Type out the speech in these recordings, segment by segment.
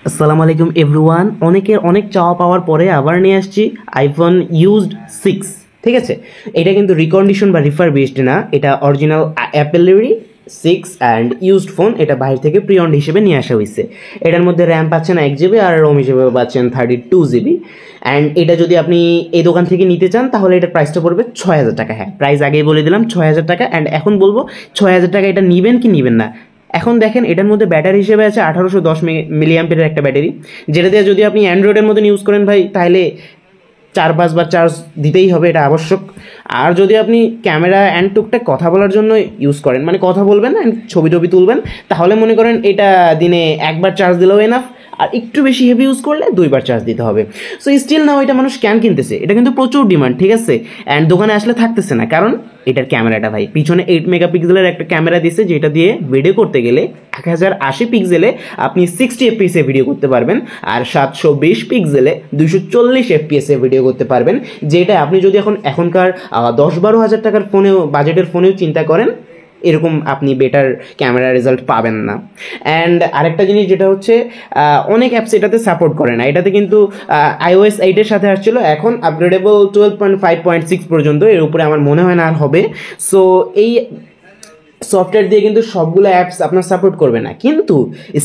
আসসালামু আলাইকুম এভরিওয়ান। অনেকের অনেক চাওয়া পাওয়ার পরে আবার নিয়ে আসছি আইফোন ইউজড 6। ঠিক আছে, এটা কিন্তু রিকন্ডিশন বা রিফারবিশড না, এটা অরিজিনাল অ্যাপেলেরই 6 অ্যান্ড ইউজড ফোন। এটা বাইরে থেকে প্রি অন্ড হিসেবে নিয়ে আসা হয়েছে। এটার মধ্যে র্যাম পাচ্ছেন 1 GB আর রোম হিসেবে পাচ্ছেন 32 GB। অ্যান্ড এটা যদি আপনি এই দোকান থেকে নিতে চান তাহলে এটার প্রাইসটা পড়বে 6,000 টাকা। হ্যাঁ, প্রাইস আগেই বলে দিলাম 6,000 টাকা। অ্যান্ড এখন বলবো 6,000 টাকা এটা নেবেন কি নেবেন না। এখন দেখেন, এটার মধ্যে ব্যাটারি হিসেবে আছে 1810 মিলিঅ্যাম্পিয়ারের একটা ব্যাটারি, যেটা দিয়ে যদি আপনি অ্যান্ড্রয়েডের মধ্যে ইউজ করেন ভাই, তাহলে 4-5 বার চার্জ দিতেই হবে, এটা আবশ্যক। আর যদি আপনি ক্যামেরা অ্যান্ড টুকটাক কথা বলার জন্য ইউজ করেন, মানে কথা বলবেন অ্যান্ড ছবি টবি তুলবেন, তাহলে মনে করেন এটা দিনে 1 বার চার্জ দিলেও এনাফ। আর একটু বেশি হেভি ইউজ করলে 2 বার চার্জ দিতে হবে। সো স্টিল নাও এটা মানুষ ক্যান কিনতেছে, এটা কিন্তু প্রচুর ডিমান্ড। ঠিক আছে, অ্যান্ড দোকানে আসলে থাকতেছে না, কারণ এটার ক্যামেরাটা ভাই পিছনে 8 মেগাপিক্সেলের একটা ক্যামেরা দিচ্ছে, যেটা দিয়ে ভিডিও করতে গেলে 1080 পিক্সেলে আপনি 60 FPS এ ভিডিও করতে পারবেন, আর 720 পিক্সেলে 240 FPS এ ভিডিও করতে পারবেন। যেটা আপনি যদি এখনকার 10-12 হাজার টাকার ফোনেও, বাজেটের ফোনেও চিন্তা করেন, এরকম আপনি বেটার ক্যামেরা রেজাল্ট পাবেন না। অ্যান্ড আরেকটা জিনিস যেটা হচ্ছে, অনেক অ্যাপস এটাতে সাপোর্ট করে না। এটাতে কিন্তু iOS 8-এর সাথে আসছিল, এখন আপগ্রেডেবল 12.5.6 পর্যন্ত, এর উপরে আমার মনে হয় না আর হবে। সো এই সফটওয়্যার দিয়ে কিন্তু সবগুলো অ্যাপস আপনার সাপোর্ট করবে না, কিন্তু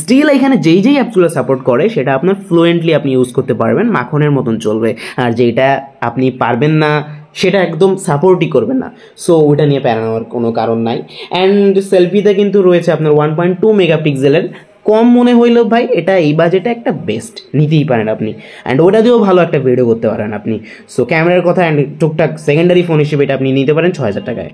স্টিল এখানে যেই অ্যাপসগুলো সাপোর্ট করে সেটা আপনার ফ্লুয়েন্টলি আপনি ইউজ করতে পারবেন, মাখনের মতন চলবে। আর যেটা আপনি পারবেন না সেটা একদম সাপোর্টই করবে না। সো ওটা নিয়ে প্যারা নেওয়ার কোনো কারণ নাই। অ্যান্ড সেলফিতে কিন্তু রয়েছে আপনার 1.2 মেগাপিক্সেলের। কম মনে হইলেও ভাই এটা এই বাজেটে একটা বেস্ট, নিতেই পারেন আপনি। অ্যান্ড ওটা দিয়েও ভালো একটা ভিডিও করতে পারেন আপনি। সো ক্যামেরার কথা অ্যান্ড টুকটাক সেকেন্ডারি ফোন হিসেবে এটা আপনি নিতে পারেন 6,000 টাকায়।